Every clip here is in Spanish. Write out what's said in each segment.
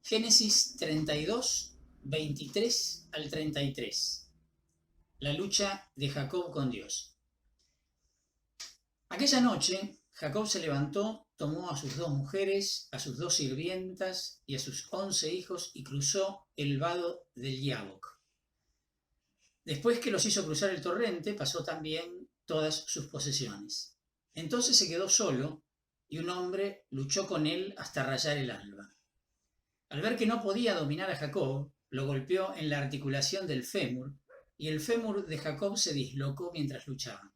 Génesis 32, 23 al 33. La lucha de Jacob con Dios. Aquella noche, Jacob se levantó, tomó a sus 2 mujeres, a sus 2 sirvientas y a sus 11 hijos y cruzó el vado del Yabok. Después que los hizo cruzar el torrente, pasó también todas sus posesiones. Entonces se quedó solo y un hombre luchó con él hasta rayar el alba. Al ver que no podía dominar a Jacob, lo golpeó en la articulación del fémur, y el fémur de Jacob se dislocó mientras luchaba.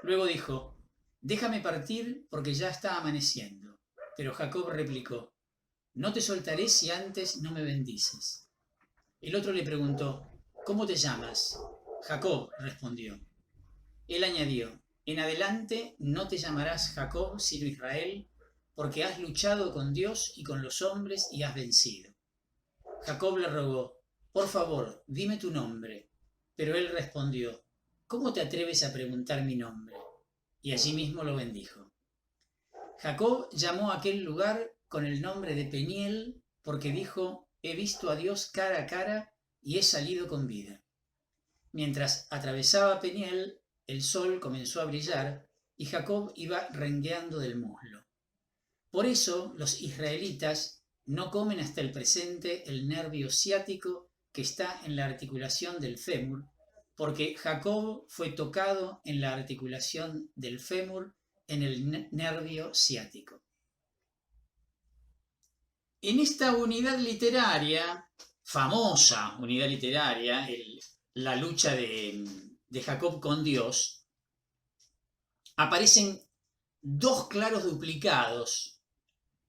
Luego dijo: «Déjame partir porque ya está amaneciendo». Pero Jacob replicó: «No te soltaré si antes no me bendices». El otro le preguntó: «¿Cómo te llamas?» «Jacob», respondió. Él añadió: «En adelante no te llamarás Jacob sino Israel, porque has luchado con Dios y con los hombres y has vencido». Jacob le rogó: «Por favor, dime tu nombre». Pero él respondió: «¿Cómo te atreves a preguntar mi nombre?». Y allí mismo lo bendijo. Jacob llamó a aquel lugar con el nombre de Peniel, porque dijo: «He visto a Dios cara a cara y he salido con vida». Mientras atravesaba Peniel, el sol comenzó a brillar y Jacob iba rengueando del muslo. Por eso los israelitas no comen hasta el presente el nervio ciático que está en la articulación del fémur, porque Jacob fue tocado en la articulación del fémur, en el nervio ciático. En esta unidad literaria, famosa unidad literaria, la lucha de Jacob con Dios, aparecen 2 claros duplicados.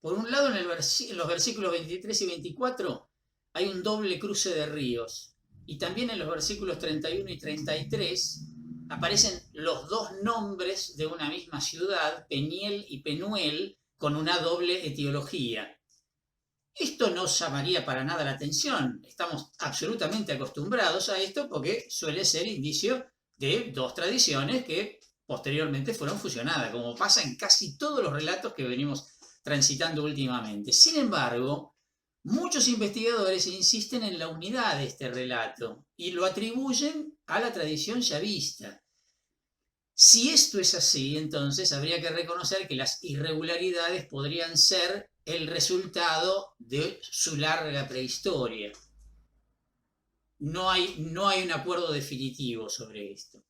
Por un lado, en los versículos 23 y 24 hay un doble cruce de ríos, y también en los versículos 31 y 33 aparecen los 2 nombres de una misma ciudad, Peniel y Penuel, con una doble etiología. Esto no llamaría para nada la atención, estamos absolutamente acostumbrados a esto porque suele ser indicio de 2 tradiciones que posteriormente fueron fusionadas, como pasa en casi todos los relatos que venimos transitando últimamente. Sin embargo, muchos investigadores insisten en la unidad de este relato y lo atribuyen a la tradición yavista. Si esto es así, entonces habría que reconocer que las irregularidades podrían ser el resultado de su larga prehistoria. No hay un acuerdo definitivo sobre esto.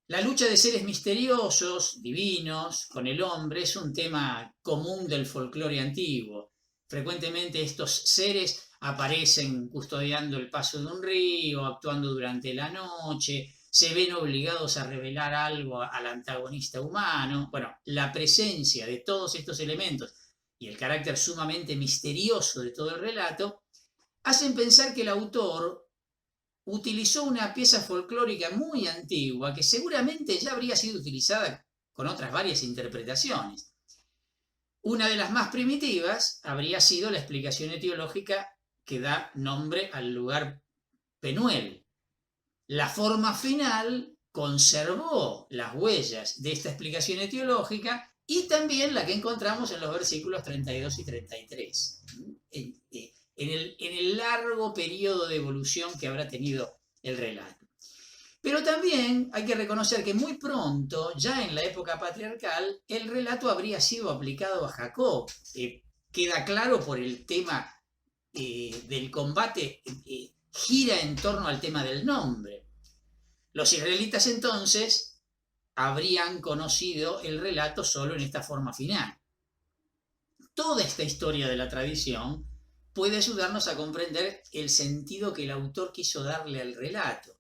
La lucha de seres misteriosos, divinos, con el hombre es un tema común del folclore antiguo. Frecuentemente estos seres aparecen custodiando el paso de un río, actuando durante la noche, se ven obligados a revelar algo al antagonista humano. Bueno, la presencia de todos estos elementos y el carácter sumamente misterioso de todo el relato hacen pensar que el autor utilizó una pieza folclórica muy antigua que seguramente ya habría sido utilizada con otras varias interpretaciones. Una de las más primitivas habría sido la explicación etiológica que da nombre al lugar Penuel. La forma final conservó las huellas de esta explicación etiológica y también la que encontramos en los versículos 32 y 33. En el largo periodo de evolución que habrá tenido el relato. Pero también hay que reconocer que muy pronto, ya en la época patriarcal, el relato habría sido aplicado a Jacob. Queda claro por el tema del combate, gira en torno al tema del nombre. Los israelitas entonces habrían conocido el relato solo en esta forma final. Toda esta historia de la tradición puede ayudarnos a comprender el sentido que el autor quiso darle al relato.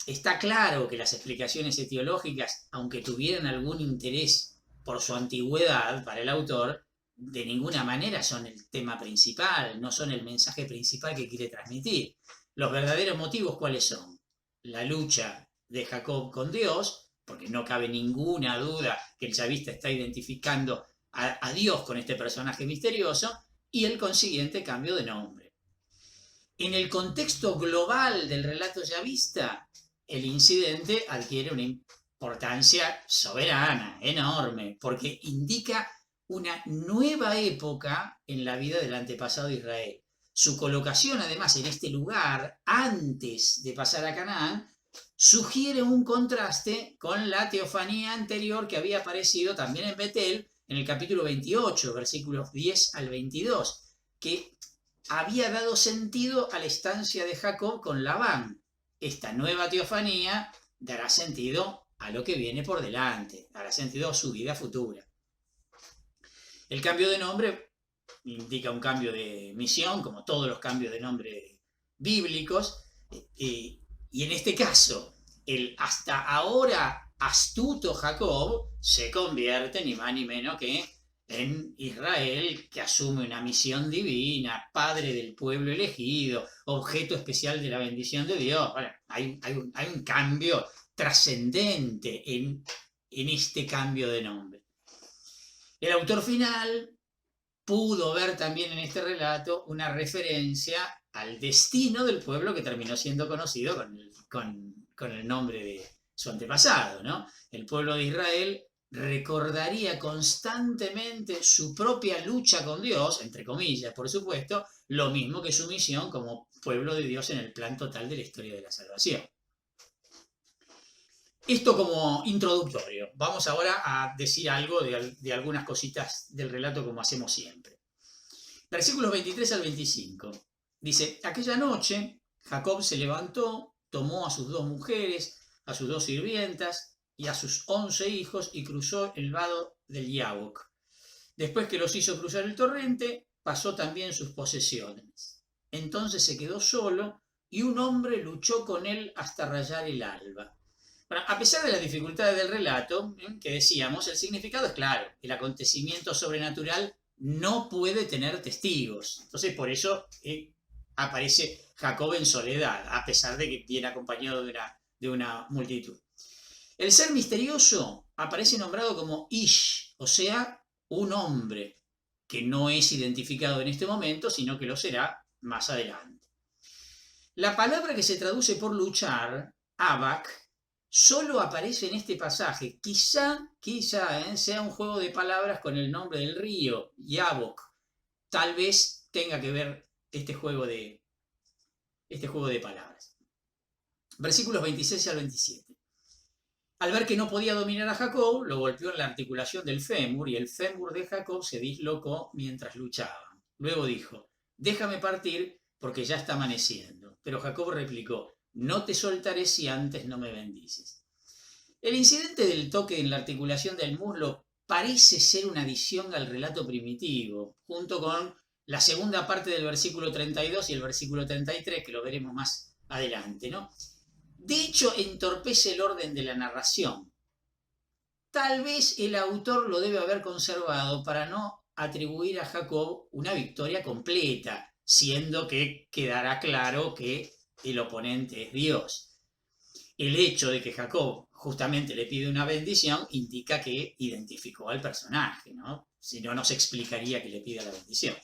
Está claro que las explicaciones etiológicas, aunque tuvieran algún interés por su antigüedad para el autor, de ninguna manera son el tema principal, no son el mensaje principal que quiere transmitir. Los verdaderos motivos, ¿cuáles son? La lucha de Jacob con Dios, porque no cabe ninguna duda que el yavista está identificando a Dios con este personaje misterioso, y el consiguiente cambio de nombre. En el contexto global del relato yavista, el incidente adquiere una importancia soberana, enorme, porque indica una nueva época en la vida del antepasado de Israel. Su colocación, además, en este lugar, antes de pasar a Canaán, sugiere un contraste con la teofanía anterior que había aparecido también en Betel, en el capítulo 28, versículos 10 al 22, que había dado sentido a la estancia de Jacob con Labán. Esta nueva teofanía dará sentido a lo que viene por delante, dará sentido a su vida futura. El cambio de nombre indica un cambio de misión, como todos los cambios de nombre bíblicos, y en este caso, el hasta ahora astuto Jacob se convierte ni más ni menos que en Israel, que asume una misión divina, padre del pueblo elegido, objeto especial de la bendición de Dios. Bueno, hay un cambio trascendente en este cambio de nombre. El autor final pudo ver también en este relato una referencia al destino del pueblo que terminó siendo conocido con el nombre de su antepasado, ¿no? El pueblo de Israel recordaría constantemente su propia lucha con Dios, entre comillas, por supuesto, lo mismo que su misión como pueblo de Dios en el plan total de la historia de la salvación. Esto como introductorio. Vamos ahora a decir algo de algunas cositas del relato como hacemos siempre. Versículos 23 al 25. Dice, aquella noche Jacob se levantó, tomó a sus 2 mujeres, a sus 2 sirvientas y a sus 11 hijos y cruzó el vado del Yabok. Después que los hizo cruzar el torrente, pasó también sus posesiones. Entonces se quedó solo y un hombre luchó con él hasta rayar el alba. Bueno, a pesar de las dificultades del relato, que decíamos, el significado es claro. El acontecimiento sobrenatural no puede tener testigos. Entonces, por eso aparece Jacob en soledad, a pesar de que viene acompañado de una multitud. El ser misterioso aparece nombrado como Ish, o sea, un hombre, que no es identificado en este momento, sino que lo será más adelante. La palabra que se traduce por luchar, Abak, solo aparece en este pasaje. Quizá sea un juego de palabras con el nombre del río, Yabok. Tal vez tenga que ver este juego de palabras. Versículos 26 al 27. Al ver que no podía dominar a Jacob, lo golpeó en la articulación del fémur y el fémur de Jacob se dislocó mientras luchaban. Luego dijo, déjame partir porque ya está amaneciendo. Pero Jacob replicó, no te soltaré si antes no me bendices. El incidente del toque en la articulación del muslo parece ser una adición al relato primitivo, junto con la segunda parte del versículo 32 y el versículo 33, que lo veremos más adelante, ¿no? De hecho, entorpece el orden de la narración. Tal vez el autor lo debe haber conservado para no atribuir a Jacob una victoria completa, siendo que quedará claro que el oponente es Dios. El hecho de que Jacob justamente le pide una bendición indica que identificó al personaje, ¿no? Si no, no se explicaría que le pida la bendición.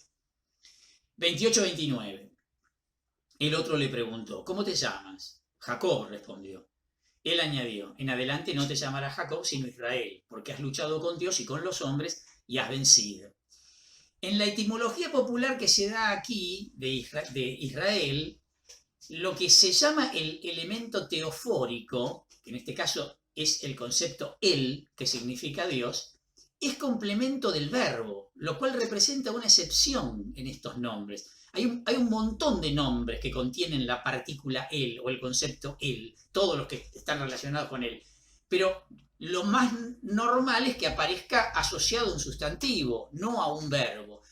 28-29. El otro le preguntó, ¿cómo te llamas? Jacob respondió. Él añadió, en adelante no te llamarás Jacob sino Israel, porque has luchado con Dios y con los hombres y has vencido. En la etimología popular que se da aquí de Israel, lo que se llama el elemento teofórico, que en este caso es el concepto él, que significa Dios, es complemento del verbo, lo cual representa una excepción en estos nombres. Hay un montón de nombres que contienen la partícula él o el concepto él, todos los que están relacionados con él. Pero lo más normal es que aparezca asociado a un sustantivo, no a un verbo.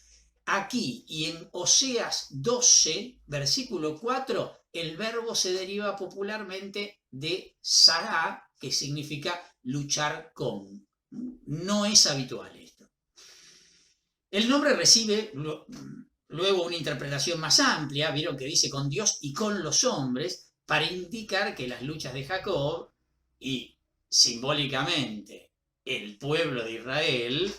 Aquí y en Oseas 12, versículo 4, el verbo se deriva popularmente de sará, que significa luchar con. No es habitual esto. El nombre recibe luego una interpretación más amplia, vieron que dice con Dios y con los hombres, para indicar que las luchas de Jacob y simbólicamente el pueblo de Israel,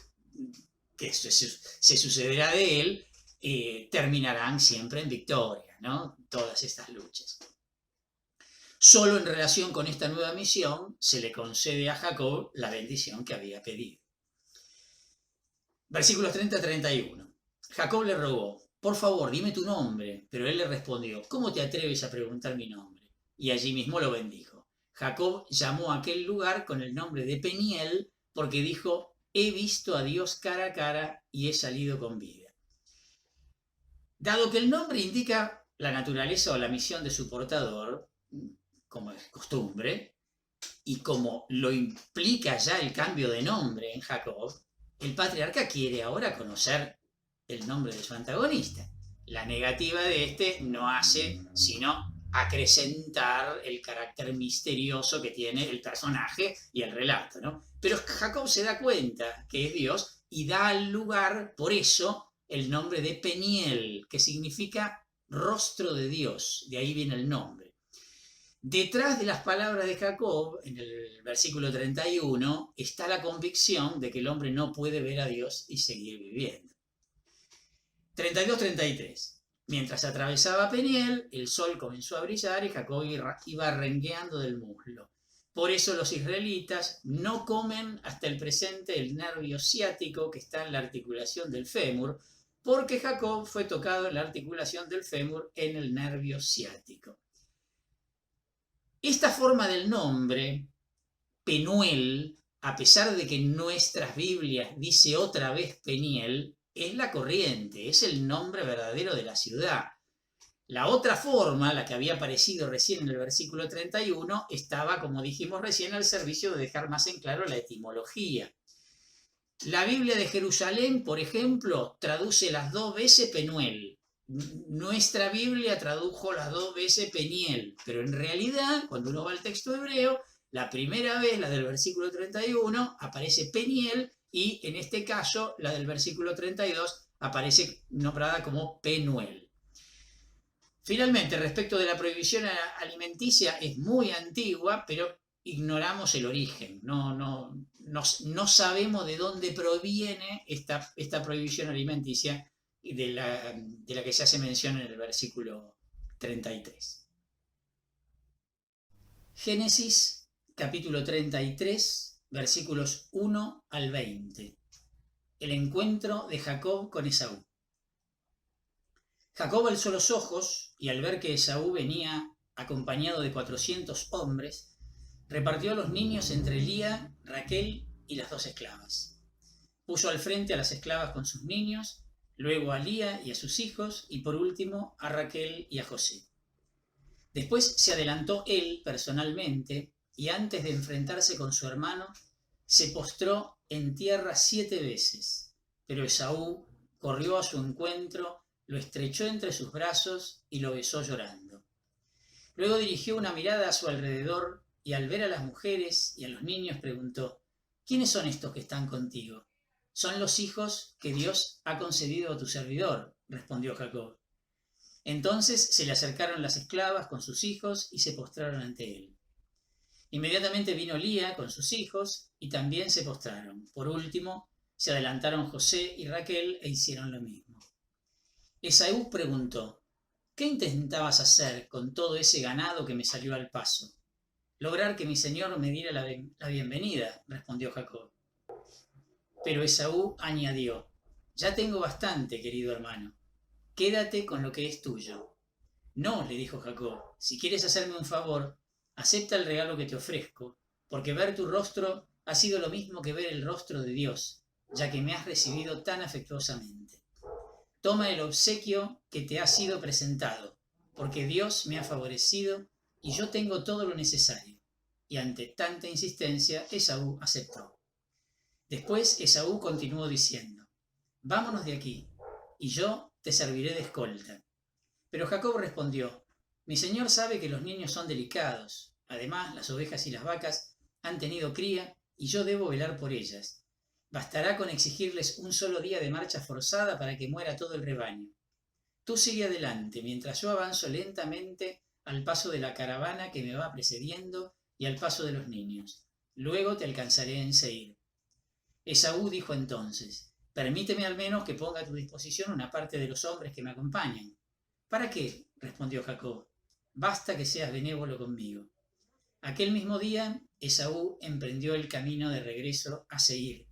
que se sucederá de él, terminarán siempre en victoria, ¿no? Todas estas luchas. Solo en relación con esta nueva misión se le concede a Jacob la bendición que había pedido. Versículos 30-31. Jacob le rogó, por favor, dime tu nombre. Pero él le respondió, ¿cómo te atreves a preguntar mi nombre? Y allí mismo lo bendijo. Jacob llamó a aquel lugar con el nombre de Peniel, porque dijo, he visto a Dios cara a cara y he salido con vida. Dado que el nombre indica la naturaleza o la misión de su portador, como es costumbre, y como lo implica ya el cambio de nombre en Jacob, el patriarca quiere ahora conocer el nombre de su antagonista. La negativa de este no hace sino acrecentar el carácter misterioso que tiene el personaje y el relato, ¿no? Pero Jacob se da cuenta que es Dios y da al lugar, por eso, el nombre de Peniel, que significa rostro de Dios. De ahí viene el nombre. Detrás de las palabras de Jacob, en el versículo 31, está la convicción de que el hombre no puede ver a Dios y seguir viviendo. 32-33. Mientras atravesaba Peniel, el sol comenzó a brillar y Jacob iba rengueando del muslo. Por eso los israelitas no comen hasta el presente el nervio ciático que está en la articulación del fémur, porque Jacob fue tocado en la articulación del fémur en el nervio ciático. Esta forma del nombre, Penuel, a pesar de que en nuestras Biblias dice otra vez Peniel, es la corriente, es el nombre verdadero de la ciudad. La otra forma, la que había aparecido recién en el versículo 31, estaba, como dijimos recién, al servicio de dejar más en claro la etimología. La Biblia de Jerusalén, por ejemplo, traduce las dos veces Penuel. Nuestra Biblia tradujo las dos veces Peniel, pero en realidad, cuando uno va al texto hebreo, la primera vez, la del versículo 31, aparece Peniel y en este caso, la del versículo 32, aparece nombrada como Penuel. Finalmente, respecto de la prohibición alimenticia, es muy antigua, pero ignoramos el origen. No sabemos de dónde proviene esta prohibición alimenticia de la que se hace mención en el versículo 33. Génesis capítulo 33, versículos 1 al 20. El encuentro de Jacob con Esaú. Jacob alzó los ojos y al ver que Esaú venía acompañado de 400 hombres, repartió a los niños entre Lía, Raquel y las dos esclavas. Puso al frente a las esclavas con sus niños, luego a Lía y a sus hijos, y por último a Raquel y a José. Después se adelantó él personalmente, y antes de enfrentarse con su hermano, se postró en tierra 7 veces. Pero Esaú corrió a su encuentro, lo estrechó entre sus brazos y lo besó llorando. Luego dirigió una mirada a su alrededor y al ver a las mujeres y a los niños preguntó, ¿quiénes son estos que están contigo? Son los hijos que Dios ha concedido a tu servidor, respondió Jacob. Entonces se le acercaron las esclavas con sus hijos y se postraron ante él. Inmediatamente vino Lía con sus hijos y también se postraron. Por último, se adelantaron José y Raquel e hicieron lo mismo. Esaú preguntó, ¿qué intentabas hacer con todo ese ganado que me salió al paso? Lograr que mi señor me diera la bienvenida, respondió Jacob. Pero Esaú añadió, ya tengo bastante, querido hermano. Quédate con lo que es tuyo. No, le dijo Jacob, si quieres hacerme un favor, acepta el regalo que te ofrezco, porque ver tu rostro ha sido lo mismo que ver el rostro de Dios, ya que me has recibido tan afectuosamente. Toma el obsequio que te ha sido presentado, porque Dios me ha favorecido y yo tengo todo lo necesario. Y ante tanta insistencia, Esaú aceptó. Después Esaú continuó diciendo, vámonos de aquí, y yo te serviré de escolta. Pero Jacob respondió, mi señor sabe que los niños son delicados. Además, las ovejas y las vacas han tenido cría y yo debo velar por ellas. Bastará con exigirles un solo día de marcha forzada para que muera todo el rebaño. Tú sigue adelante, mientras yo avanzo lentamente al paso de la caravana que me va precediendo y al paso de los niños. Luego te alcanzaré en Seir. Esaú dijo entonces, permíteme al menos que ponga a tu disposición una parte de los hombres que me acompañan. ¿Para qué? Respondió Jacob. Basta que seas benévolo conmigo. Aquel mismo día, Esaú emprendió el camino de regreso a Seir,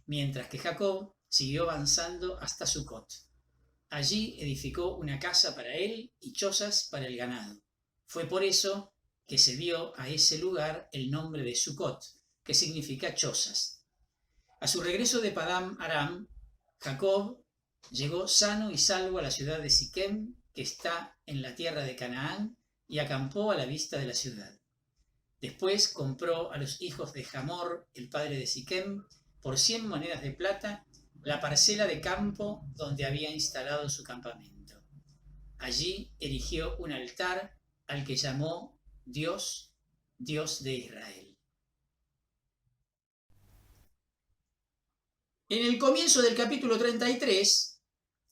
mientras que Jacob siguió avanzando hasta Sucot. Allí edificó una casa para él y chozas para el ganado. Fue por eso que se dio a ese lugar el nombre de Sucot, que significa chozas. A su regreso de Padán Aram, Jacob llegó sano y salvo a la ciudad de Siquem, que está en la tierra de Canaán, y acampó a la vista de la ciudad. Después compró a los hijos de Hamor, el padre de Siquem, por 100 monedas de plata, la parcela de campo donde había instalado su campamento. Allí erigió un altar al que llamó Dios, Dios de Israel. En el comienzo del capítulo 33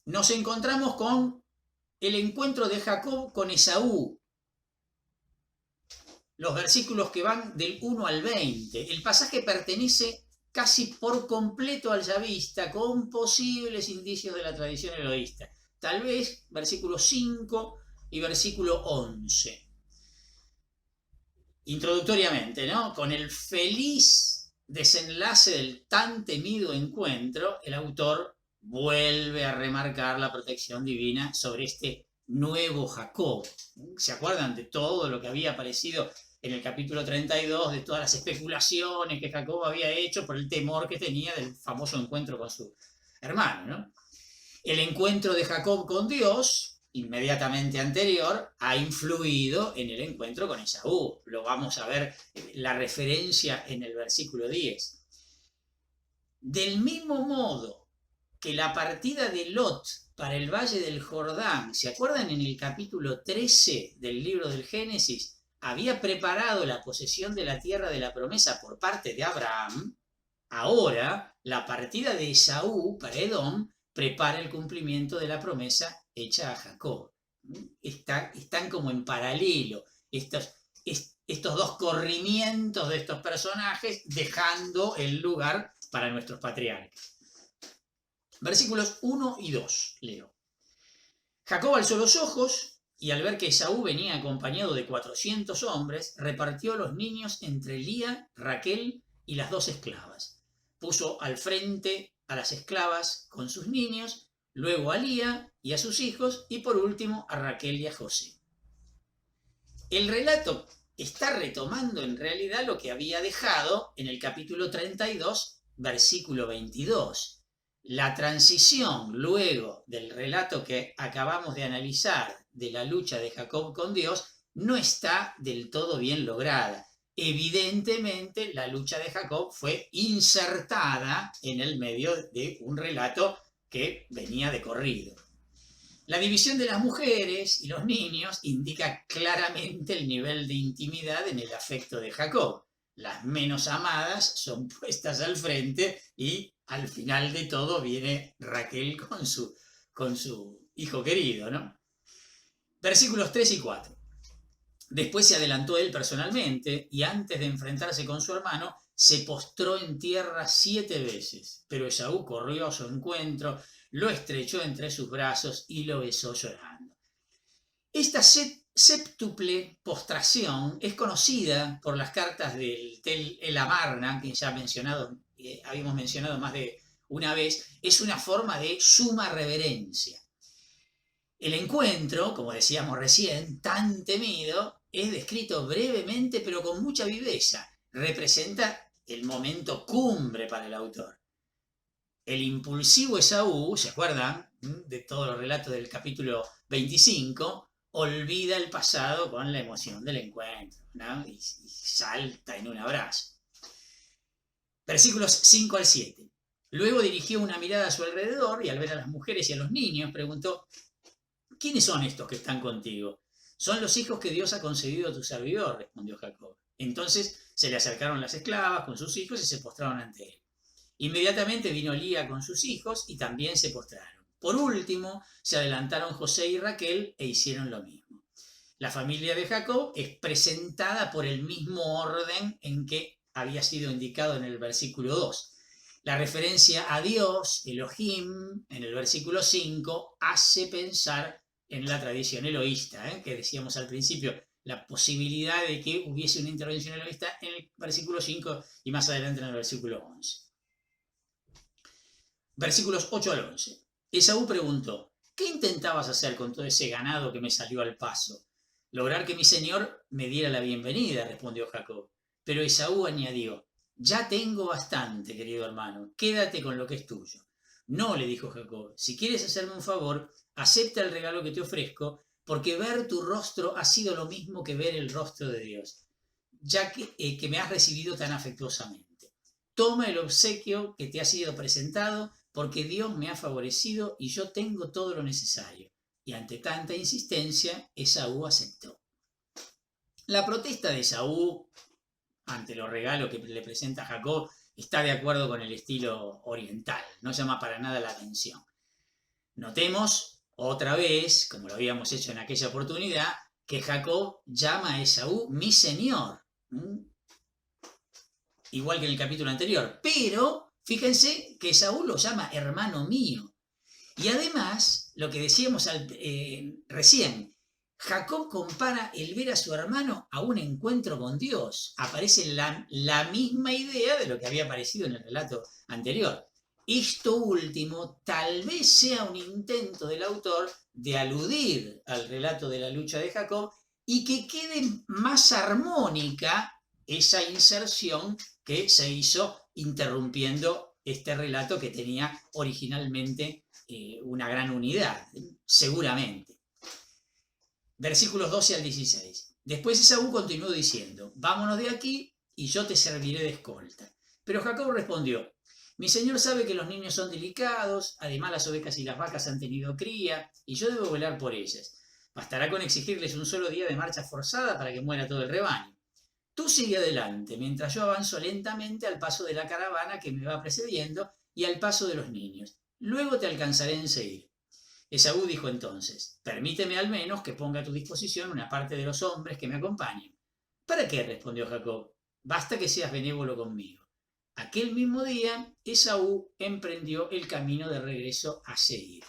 nos encontramos con el encuentro de Jacob con Esaú. Los versículos que van del 1 al 20. El pasaje pertenece casi por completo al yavista, con posibles indicios de la tradición eloísta. Tal vez versículo 5 y versículo 11. Introductoriamente, ¿no? Con el feliz desenlace del tan temido encuentro, el autor vuelve a remarcar la protección divina sobre este nuevo Jacob. ¿Se acuerdan de todo lo que había aparecido en el capítulo 32, de todas las especulaciones que Jacob había hecho por el temor que tenía del famoso encuentro con su hermano, ¿no? El encuentro de Jacob con Dios, inmediatamente anterior, ha influido en el encuentro con Esaú. Lo vamos a ver, la referencia en el versículo 10. Del mismo modo que la partida de Lot para el valle del Jordán, ¿se acuerdan en el capítulo 13 del libro del Génesis? Había preparado la posesión de la tierra de la promesa por parte de Abraham. Ahora, la partida de Esaú para Edom prepara el cumplimiento de la promesa hecha a Jacob. Están como en paralelo estos dos corrimientos de estos personajes, dejando el lugar para nuestros patriarcas. Versículos 1 y 2, leo. Jacob alzó los ojos y al ver que Esaú venía acompañado de 400 hombres, repartió los niños entre Lía, Raquel y las 2 esclavas. Puso al frente a las esclavas con sus niños, luego a Lía y a sus hijos, y por último a Raquel y a José. El relato está retomando en realidad lo que había dejado en el capítulo 32, versículo 22. La transición luego del relato que acabamos de analizar de la lucha de Jacob con Dios no está del todo bien lograda. Evidentemente, la lucha de Jacob fue insertada en el medio de un relato que venía de corrido. La división de las mujeres y los niños indica claramente el nivel de intimidad en el afecto de Jacob. Las menos amadas son puestas al frente y al final de todo viene Raquel con su hijo querido, ¿no? Versículos 3 y 4. Después se adelantó él personalmente y antes de enfrentarse con su hermano se postró en tierra 7 veces. Pero Esaú corrió a su encuentro, lo estrechó entre sus brazos y lo besó llorando. Esta séptuple postración es conocida por las cartas del Tel el Amarna, que ya habíamos mencionado más de una vez. Es una forma de suma reverencia. El encuentro, como decíamos recién, tan temido, es descrito brevemente pero con mucha viveza. Representa el momento cumbre para el autor. El impulsivo Esaú, ¿se acuerdan de todos los relatos del capítulo 25? Olvida el pasado con la emoción del encuentro, ¿no? y salta en un abrazo. Versículos 5 al 7. Luego dirigió una mirada a su alrededor y al ver a las mujeres y a los niños preguntó: ¿quiénes son estos que están contigo? Son los hijos que Dios ha concedido a tu servidor, respondió Jacob. Entonces se le acercaron las esclavas con sus hijos y se postraron ante él. Inmediatamente vino Lía con sus hijos y también se postraron. Por último, se adelantaron José y Raquel e hicieron lo mismo. La familia de Jacob es presentada por el mismo orden en que había sido indicado en el versículo 2. La referencia a Dios, Elohim, en el versículo 5, hace pensar en la tradición eloísta, que decíamos al principio, la posibilidad de que hubiese una intervención eloísta en el versículo 5 y más adelante en el versículo 11. Versículos 8 al 11. Esaú preguntó: ¿qué intentabas hacer con todo ese ganado que me salió al paso? Lograr que mi señor me diera la bienvenida, respondió Jacob. Pero Esaú añadió: ya tengo bastante, querido hermano, quédate con lo que es tuyo. No, le dijo Jacob, si quieres hacerme un favor, acepta el regalo que te ofrezco, porque ver tu rostro ha sido lo mismo que ver el rostro de Dios, ya que me has recibido tan afectuosamente. Toma el obsequio que te ha sido presentado, porque Dios me ha favorecido y yo tengo todo lo necesario. Y ante tanta insistencia, Esaú aceptó. La protesta de Esaú ante los regalos que le presenta Jacob está de acuerdo con el estilo oriental, no llama para nada la atención. Notemos otra vez, como lo habíamos hecho en aquella oportunidad, que Jacob llama a Esaú mi señor, igual que en el capítulo anterior, pero fíjense que Esaú lo llama hermano mío. Y además, lo que decíamos recién, Jacob compara el ver a su hermano a un encuentro con Dios. Aparece la misma idea de lo que había aparecido en el relato anterior. Esto último tal vez sea un intento del autor de aludir al relato de la lucha de Jacob y que quede más armónica esa inserción que se hizo interrumpiendo este relato que tenía originalmente una gran unidad, seguramente. Versículos 12 al 16. Después Esaú continuó diciendo: vámonos de aquí y yo te serviré de escolta. Pero Jacob respondió: mi señor sabe que los niños son delicados, además las ovejas y las vacas han tenido cría, y yo debo velar por ellas. Bastará con exigirles un solo día de marcha forzada para que muera todo el rebaño. Tú sigue adelante, mientras yo avanzo lentamente al paso de la caravana que me va precediendo y al paso de los niños. Luego te alcanzaré enseguida. Esaú dijo entonces: permíteme al menos que ponga a tu disposición una parte de los hombres que me acompañan. ¿Para qué?, respondió Jacob. Basta que seas benévolo conmigo. Aquel mismo día, Esaú emprendió el camino de regreso a Seir.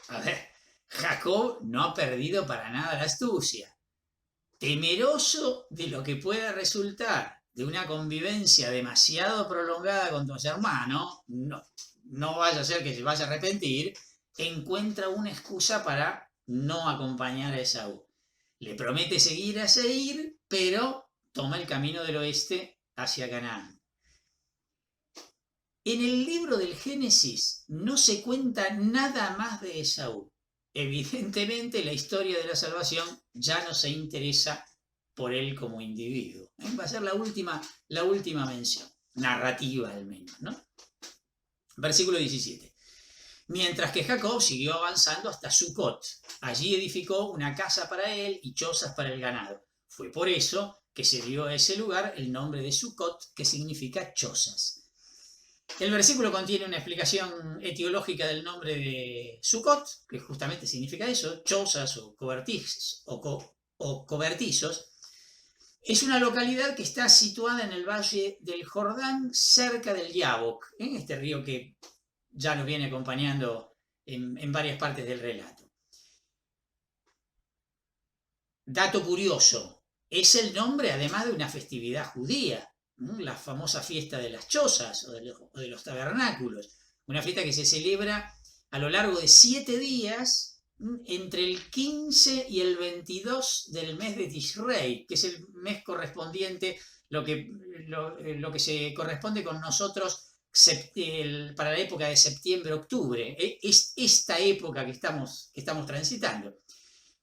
A ver, Jacob no ha perdido para nada la astucia. Temeroso de lo que pueda resultar de una convivencia demasiado prolongada con tu hermano, no vaya a ser que se vaya a arrepentir, encuentra una excusa para no acompañar a Esaú. Le promete seguir a Seir, pero toma el camino del oeste hacia Canaán. En el libro del Génesis no se cuenta nada más de Esaú. Evidentemente la historia de la salvación ya no se interesa por él como individuo. Va a ser la última mención, narrativa al menos, ¿no? Versículo 17. Mientras que Jacob siguió avanzando hasta Sucot. Allí edificó una casa para él y chozas para el ganado. Fue por eso que se dio a ese lugar el nombre de Sucot, que significa chozas. El versículo contiene una explicación etiológica del nombre de Sucot, que justamente significa eso, chozas o cobertizos. Es una localidad que está situada en el valle del Jordán, cerca del Yabok, este río que ya nos viene acompañando en varias partes del relato. Dato curioso, es el nombre además de una festividad judía, la famosa fiesta de las chozas o de los tabernáculos, una fiesta que se celebra a lo largo de 7 días entre el 15 y el 22 del mes de Tishrei, que es el mes correspondiente, lo que se corresponde con nosotros para la época de septiembre-octubre. Es esta época que estamos transitando.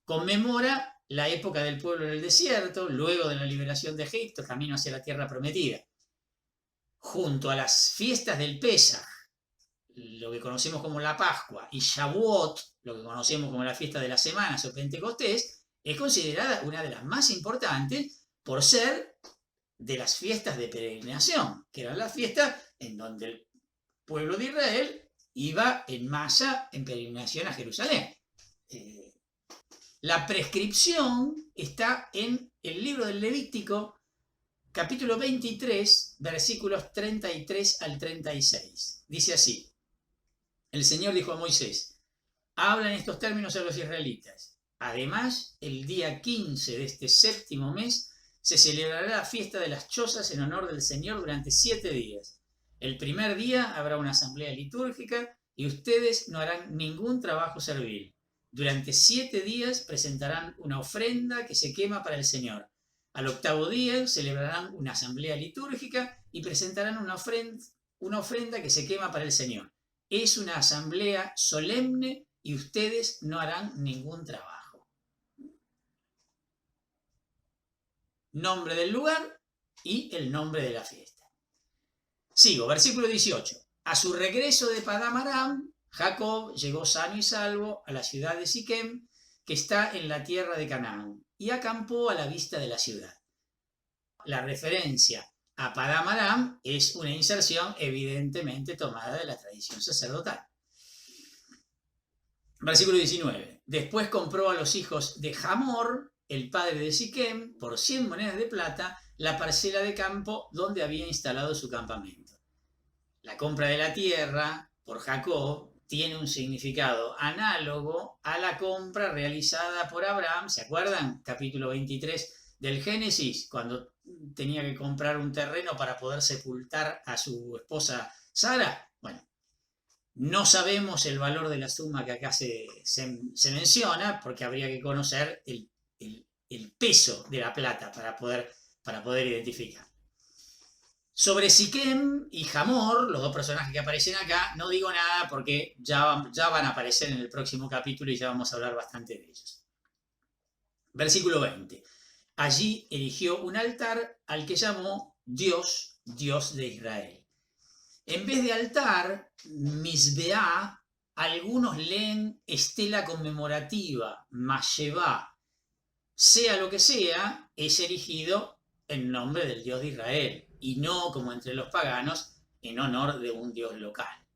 Conmemora la época del pueblo en el desierto, luego de la liberación de Egipto, camino hacia la tierra prometida. Junto a las fiestas del Pesaj, lo que conocemos como la Pascua, y Shavuot, lo que conocemos como la fiesta de las semanas o Pentecostés, es considerada una de las más importantes por ser de las fiestas de peregrinación, que eran las fiestas en donde el pueblo de Israel iba en masa en peregrinación a Jerusalén. La prescripción está en el libro del Levítico, capítulo 23, versículos 33 al 36. Dice así: el Señor dijo a Moisés: habla en estos términos a los israelitas. Además, el día 15 de este 7º mes se celebrará la fiesta de las chozas en honor del Señor durante 7 días. El primer día habrá una asamblea litúrgica y ustedes no harán ningún trabajo servil. Durante 7 días presentarán una ofrenda que se quema para el Señor. Al octavo día celebrarán una asamblea litúrgica y presentarán una ofrenda que se quema para el Señor. Es una asamblea solemne y ustedes no harán ningún trabajo. Nombre del lugar y el nombre de la fiesta. Sigo, versículo 18. A su regreso de Padán Aram, Jacob llegó sano y salvo a la ciudad de Siquem, que está en la tierra de Canaán, y acampó a la vista de la ciudad. La referencia a Padán Aram es una inserción evidentemente tomada de la tradición sacerdotal. Versículo 19. Después compró a los hijos de Hamor, el padre de Siquem, por 100 monedas de plata, la parcela de campo donde había instalado su campamento. La compra de la tierra por Jacob tiene un significado análogo a la compra realizada por Abraham. ¿Se acuerdan? Capítulo 23 del Génesis, cuando tenía que comprar un terreno para poder sepultar a su esposa Sara. Bueno, no sabemos el valor de la suma que acá se menciona, porque habría que conocer el peso de la plata para poder identificar. Sobre Siquem y Hamor, los dos personajes que aparecen acá, no digo nada porque ya van a aparecer en el próximo capítulo y ya vamos a hablar bastante de ellos. Versículo 20. Allí erigió un altar al que llamó Dios, Dios de Israel. En vez de altar, Misbeá, algunos leen estela conmemorativa, Mashevá. Sea lo que sea, es erigido en nombre del Dios de Israel, y no, como entre los paganos, en honor de un dios local.